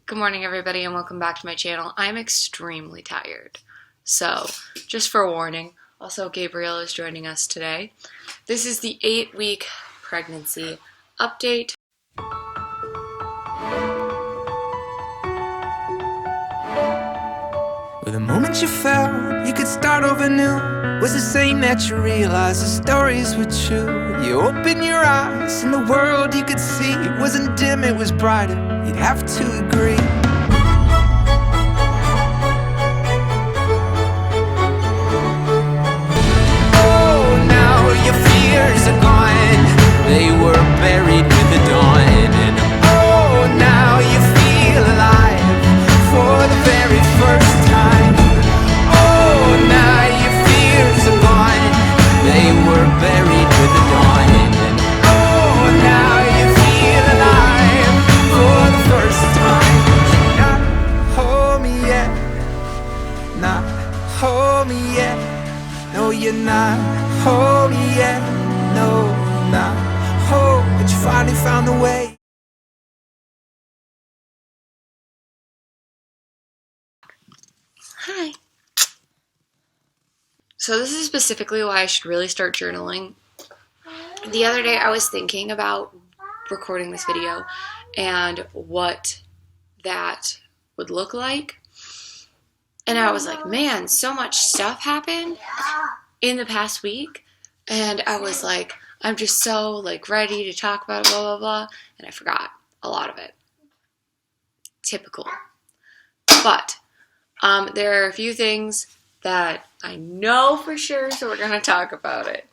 Good morning, everybody, and welcome back to my channel. I'm extremely tired, so just for warning. Also, Gabriel is joining us today. This is the 8-week pregnancy update. Well, the moment you felt you could start over new was the same that you realized the stories were true. You opened your eyes and the world you could see wasn't dim, it was brighter. You'd have to agree. Oh, now your fears are gone. They were buried with the dawn. And oh, now you feel alive for the very first time. Oh, now your fears are gone. They were buried with the dawn. And oh, now you feel alive for the first time. Not hold me yet. Not hold me yet. No, you're not home yet. No, not home. But you finally found the way. Hi. So this is specifically why I should really start journaling. The other day I was thinking about recording this video and what that would look like. And I was like, man, so much stuff happened in the past week. And I was like, I'm just so ready to talk about it, blah, blah, blah. And I forgot a lot of it. Typical. But there are a few things that I know for sure, so we're going to talk about it.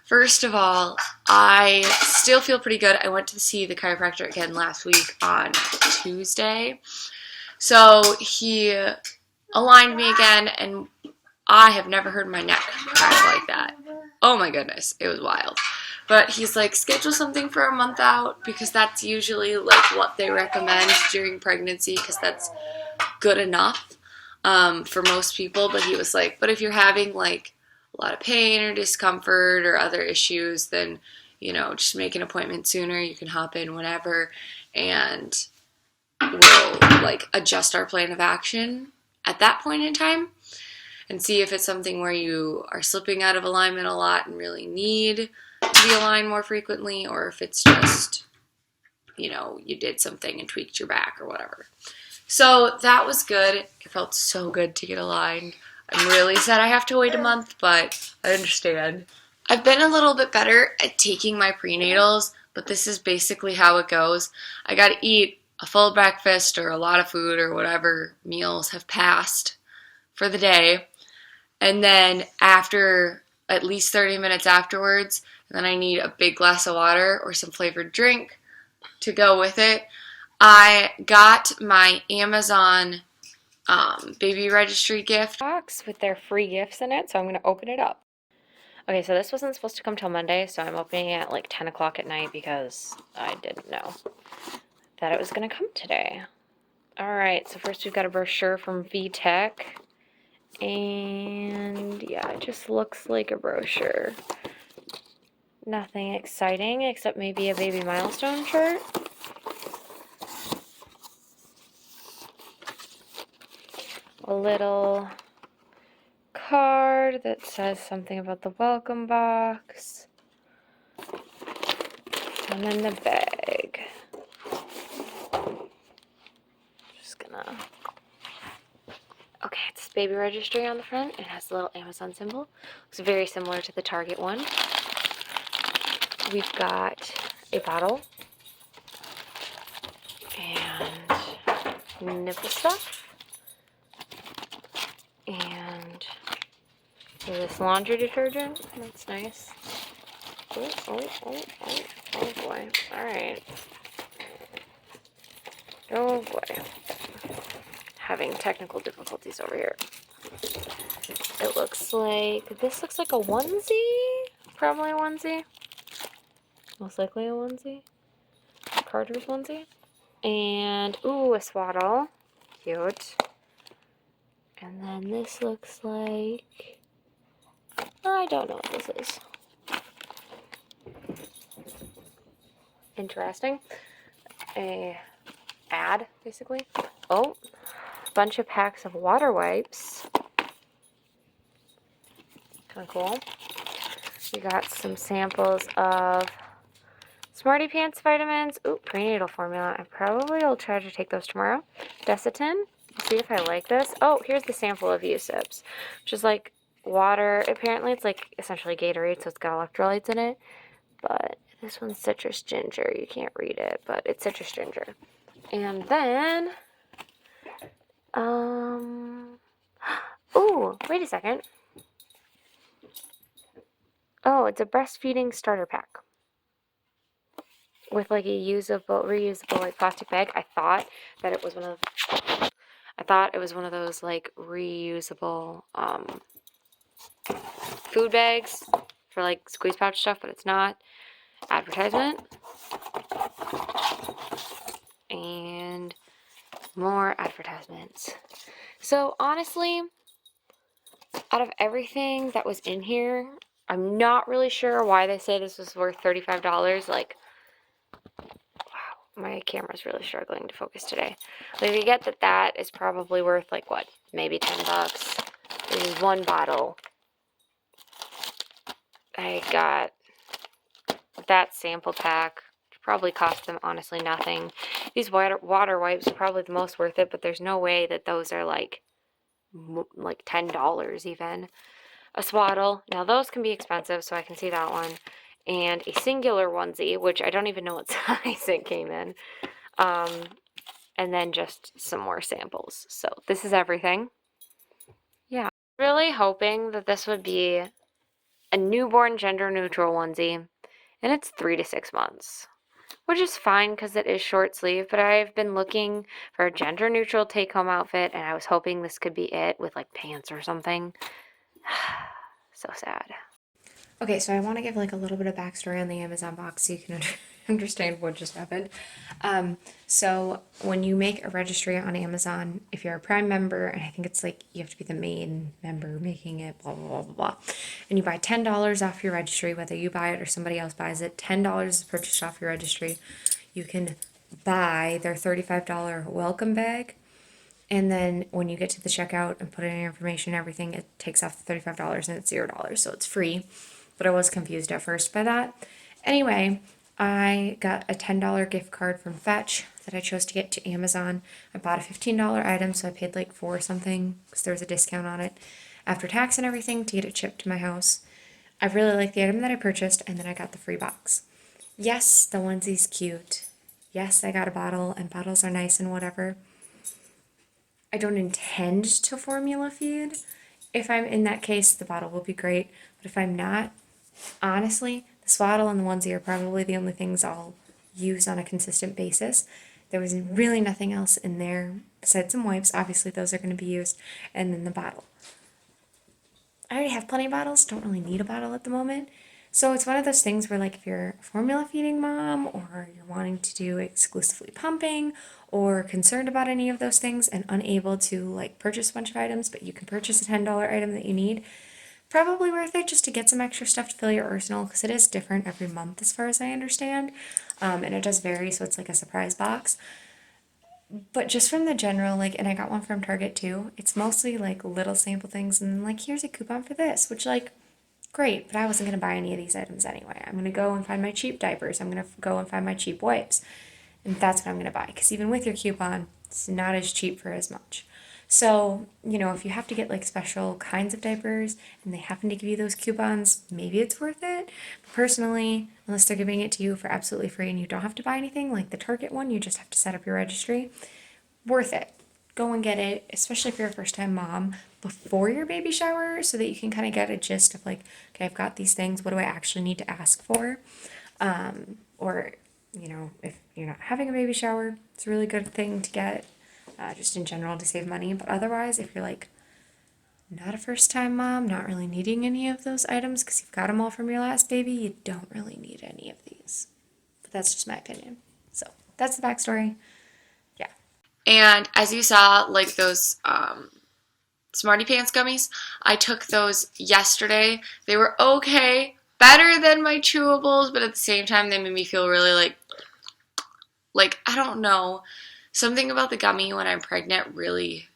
First of all, I still feel pretty good. I went to see the chiropractor again last week on Tuesday. So he aligned me again, and I have never heard my neck crack like that. Oh my goodness, it was wild. But he's like, schedule something for a month out, because that's usually what they recommend during pregnancy, because that's good enough for most people. But he was like, but if you're having a lot of pain or discomfort or other issues, then just make an appointment sooner. You can hop in whenever, and we'll adjust our plan of action at that point in time and see if it's something where you are slipping out of alignment a lot and really need to be aligned more frequently, or if it's just you did something and tweaked your back or whatever. So that was good. It felt so good to get aligned. I'm really sad I have to wait a month, but I understand. I've been a little bit better at taking my prenatals, but this is basically how it goes. I gotta eat a full breakfast or a lot of food or whatever meals have passed for the day. And then after at least 30 minutes afterwards, then I need a big glass of water or some flavored drink to go with it. I got my Amazon baby registry gift box with their free gifts in it, so I'm going to open it up. Okay, so this wasn't supposed to come till Monday, so I'm opening it at 10 o'clock at night because I didn't know that it was going to come today. Alright, so first we've got a brochure from VTech, and yeah, it just looks like a brochure. Nothing exciting except maybe a baby milestone chart. A little card that says something about the welcome box, and then the bag. Just gonna, okay, it's baby registry on the front. It has the little Amazon symbol. Looks very similar to the Target one. We've got a bottle and nipple stuff. And this laundry detergent. That's nice. Oh boy. Alright. Oh boy. Having technical difficulties over here. It looks like, this looks like a onesie. Probably a onesie. Most likely a onesie. Carter's onesie. And, ooh, a swaddle. Cute. And then this looks like, I don't know what this is. Interesting. A ad, basically. Oh, bunch of packs of water wipes. Kind of cool. We got some samples of Smarty Pants vitamins. Ooh, prenatal formula. I probably will try to take those tomorrow. Desitin. See if I like this. Oh, here's the sample of USIPs, which is like water. Apparently, it's like essentially Gatorade, so it's got electrolytes in it. But this one's citrus ginger. You can't read it, but it's citrus ginger. And then, ooh, wait a second. Oh, it's a breastfeeding starter pack with like a reusable like plastic bag. I thought it was one of those like reusable food bags for like squeeze pouch stuff, but it's not. Advertisement. And more advertisements. So honestly, out of everything that was in here, I'm not really sure why they say this was worth $35. Like, wow, my camera's really struggling to focus today. Like, I get that is probably worth like what, maybe $10. This is one bottle. I got that sample pack. Probably cost them honestly nothing. These water wipes are probably the most worth it, but there's no way that those are like $10 even. A swaddle. Now those can be expensive, so I can see that one. And a singular onesie, which I don't even know what size it came in. And then just some more samples. So this is everything. Yeah. Really hoping that this would be a newborn gender neutral onesie. And it's 3 to 6 months. Which is fine because it is short sleeve, but I've been looking for a gender neutral take home outfit, and I was hoping this could be it with like pants or something. So sad. Okay, so I want to give like a little bit of backstory on the Amazon box so you can understand what just happened. So when you make a registry on Amazon, if you're a Prime member, and I think it's like you have to be the main member making it, blah, blah, blah, blah, blah, and you buy $10 off your registry, whether you buy it or somebody else buys it, $10 is purchased off your registry. You can buy their $35 welcome bag. And then when you get to the checkout and put in your information and everything, it takes off the $35 and it's $0. So it's free. But I was confused at first by that. Anyway, I got a $10 gift card from Fetch that I chose to get to Amazon. I bought a $15 item, so I paid like $4 something because there was a discount on it after tax and everything to get it shipped to my house. I really like the item that I purchased, and then I got the free box. Yes, the onesie's cute. Yes, I got a bottle, and bottles are nice and whatever. I don't intend to formula feed. If I'm in that case, the bottle will be great. But if I'm not, honestly, the swaddle and the onesie are probably the only things I'll use on a consistent basis. There was really nothing else in there besides some wipes. Obviously, those are going to be used. And then the bottle. I already have plenty of bottles. Don't really need a bottle at the moment. So it's one of those things where, like, if you're a formula feeding mom or you're wanting to do exclusively pumping or concerned about any of those things and unable to, like, purchase a bunch of items, but you can purchase a $10 item that you need, probably worth it just to get some extra stuff to fill your arsenal because it is different every month as far as I understand. And it does vary, so it's like a surprise box. But just from the general, like, and I got one from Target too, it's mostly like little sample things and then, like, here's a coupon for this, which, like, great, but I wasn't going to buy any of these items anyway. I'm going to go and find my cheap diapers. I'm going to go and find my cheap wipes. And that's what I'm going to buy. Because even with your coupon, it's not as cheap for as much. So, you know, if you have to get like special kinds of diapers and they happen to give you those coupons, maybe it's worth it. But personally, unless they're giving it to you for absolutely free and you don't have to buy anything, like the Target one, you just have to set up your registry, worth it. Go and get it, especially if you're a first-time mom, before your baby shower so that you can kind of get a gist of like, okay, I've got these things, what do I actually need to ask for? Or, you know, if you're not having a baby shower, it's a really good thing to get just in general to save money. But otherwise, if you're like not a first-time mom, not really needing any of those items because you've got them all from your last baby, you don't really need any of these. But that's just my opinion. So that's the backstory. And as you saw, like those Smarty Pants gummies, I took those yesterday. They were okay, better than my chewables, but at the same time, they made me feel really like I don't know. Something about the gummy when I'm pregnant really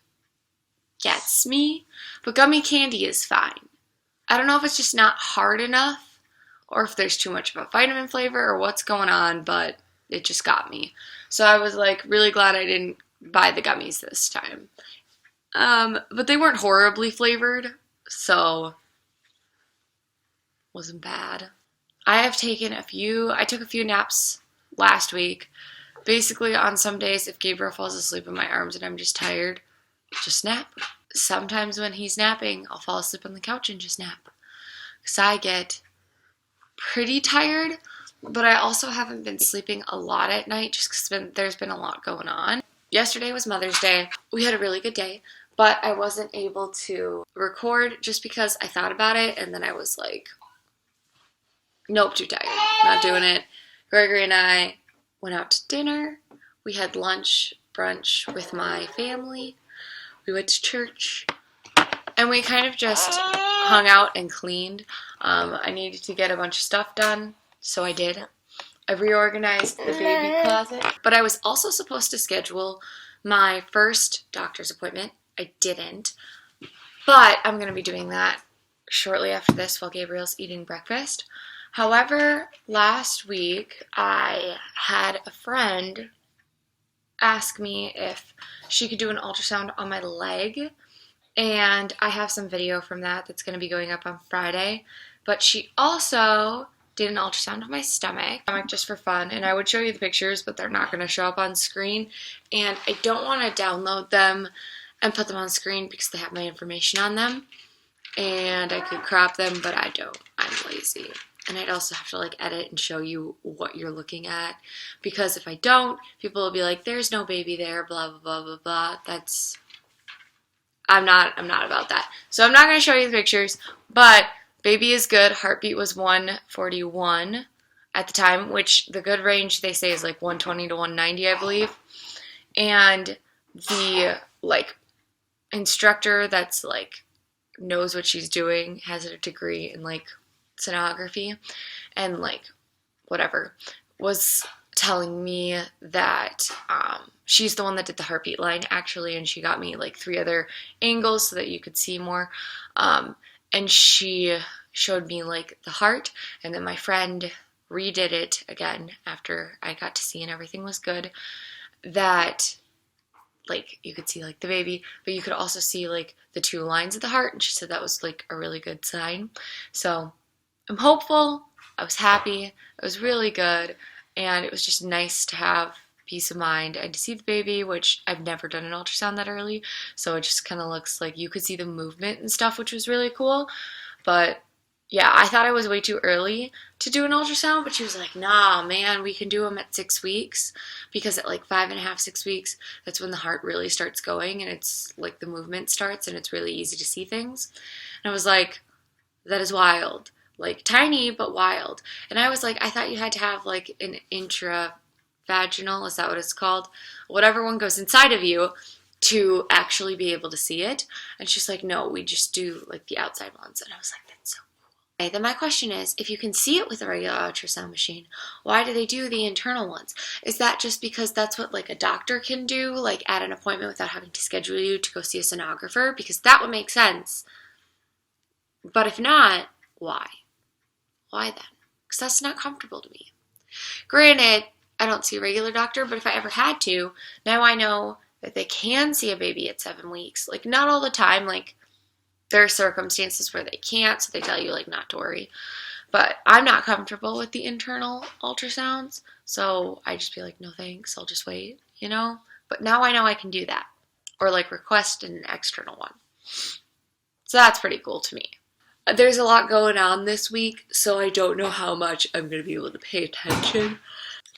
gets me, but gummy candy is fine. I don't know if it's just not hard enough or if there's too much of a vitamin flavor or what's going on, but it just got me. So I was like really glad I didn't buy the gummies this time. But they weren't horribly flavored, so wasn't bad. I took a few naps last week. Basically on some days if Gabriel falls asleep in my arms and I'm just tired, just nap. Sometimes when he's napping, I'll fall asleep on the couch and just nap. Because I get pretty tired, but I also haven't been sleeping a lot at night just because there's been a lot going on. Yesterday was Mother's Day. We had a really good day, but I wasn't able to record just because I thought about it and then I was like, nope, too tired. Not doing it. Gregory and I went out to dinner. We had brunch with my family. We went to church. And we kind of just hung out and cleaned. I needed to get a bunch of stuff done, so I did. I reorganized the baby closet. But I was also supposed to schedule my first doctor's appointment. I didn't. But I'm going to be doing that shortly after this while Gabriel's eating breakfast. However, last week I had a friend ask me if she could do an ultrasound on my leg, and I have some video from that that's going to be going up on Friday. But she also did an ultrasound of my stomach just for fun, and I would show you the pictures, but they're not going to show up on screen, and I don't want to download them and put them on screen because they have my information on them, and I could crop them, but I don't. I'm lazy. And I'd also have to like edit and show you what you're looking at, because if I don't, people will be like, there's no baby there, blah, blah, blah, blah, blah. I'm not about that. So I'm not going to show you the pictures, but baby is good. Heartbeat was 141 at the time, which the good range they say is like 120 to 190, I believe. And the like instructor that's like knows what she's doing, has a degree in like sonography and like whatever, was telling me that she's the one that did the heartbeat line actually, and she got me like 3 other angles so that you could see more, and she showed me like the heart, and then my friend redid it again after I got to see and everything was good, that like you could see like the baby, but you could also see like the 2 lines of the heart, and she said that was like a really good sign. So I'm hopeful. I was happy. It was really good, and it was just nice to have peace of mind and to see the baby, which I've never done an ultrasound that early, so it just kind of looks like you could see the movement and stuff, which was really cool. But yeah, I thought I was way too early to do an ultrasound, but she was like, nah, man, we can do them at 6 weeks, because at like 5.5, 6 weeks, that's when the heart really starts going, and it's like the movement starts, and it's really easy to see things. And I was like, that is wild. Like tiny but wild. And I was like, I thought you had to have like an intravaginal, is that what it's called? Whatever one goes inside of you to actually be able to see it. And she's like, no, we just do like the outside ones. And I was like, that's so cool. Okay, then my question is, if you can see it with a regular ultrasound machine, why do they do the internal ones? Is that just because that's what like a doctor can do, like at an appointment without having to schedule you to go see a sonographer? Because that would make sense. But if not, why? Why then? Because that's not comfortable to me. Granted, I don't see a regular doctor, but if I ever had to, now I know that they can see a baby at 7 weeks. Like, not all the time. Like, there are circumstances where they can't, so they tell you, like, not to worry. But I'm not comfortable with the internal ultrasounds, so I just be like, no thanks, I'll just wait, you know? But now I know I can do that. Or, like, request an external one. So that's pretty cool to me. There's a lot going on this week, so I don't know how much I'm going to be able to pay attention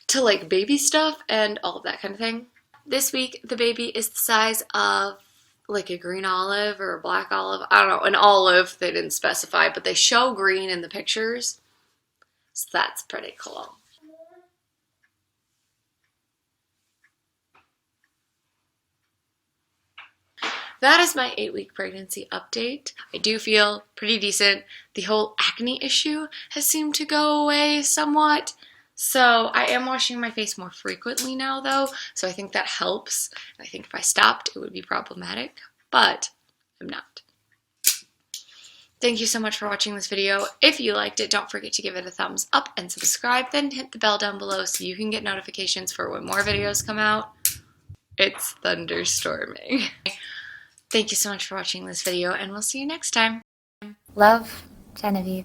to like baby stuff and all of that kind of thing. This week, the baby is the size of like a green olive or a black olive. I don't know, an olive, they didn't specify, but they show green in the pictures. So that's pretty cool. That is my 8-week pregnancy update. I do feel pretty decent. The whole acne issue has seemed to go away somewhat. So I am washing my face more frequently now though, so I think that helps. I think if I stopped, it would be problematic, but I'm not. Thank you so much for watching this video. If you liked it, don't forget to give it a thumbs up and subscribe, then hit the bell down below so you can get notifications for when more videos come out. It's thunderstorming. Thank you so much for watching this video, and we'll see you next time. Love, Genevieve.